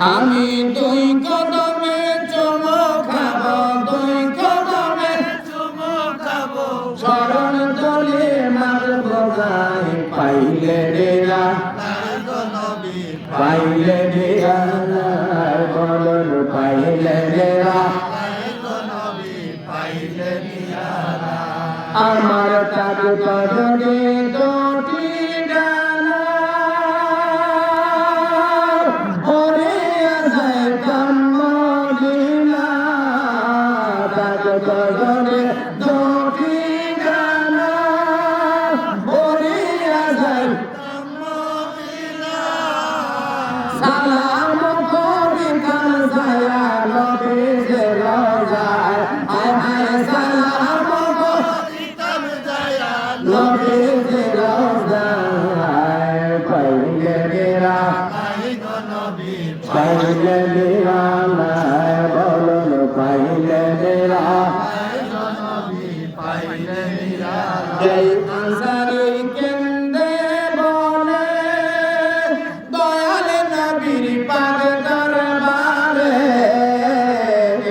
আমি দুই কদমে চুমো খাবো, দুই কদমে চুমো খাবো, চরণ তলে মারবো গায়, পাইলে ডেরা পাইলে ডেরা বলুন পাইলে ডেরা আমার তাজ পদে দুটি ডানা ওরে আসায় কামদিনা তাজ পদে দুটি ডানা ওরে আসায় কামদিনা সালাম করি কাল সায়া নবী যে রোজায় হায় হায় সালাম করি কাল সায়া নবী যে রোজায় পাইলে ডেরা পাইলে ডেরা বলুন পাইলে ডেরা এই আনসারি কেন্দ্রে বলে দয়াল নবীর পাক দরবারে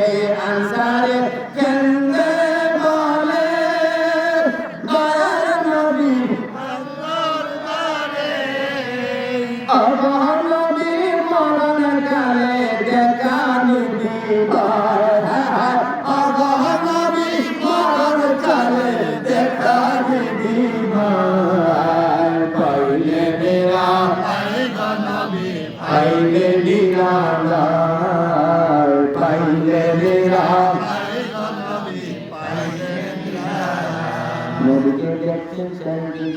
এই আনসারি কেন্দ্রে বলে দয়াল নবীর দরবারে অবনবী মরণ কালে দেখা নিদিব অবনবী মরণ কালে দেখা নিদিব পাইলে ডেরা পাইলে ডেরা পাইলে ডেরা নবীকে দেখতে চাই।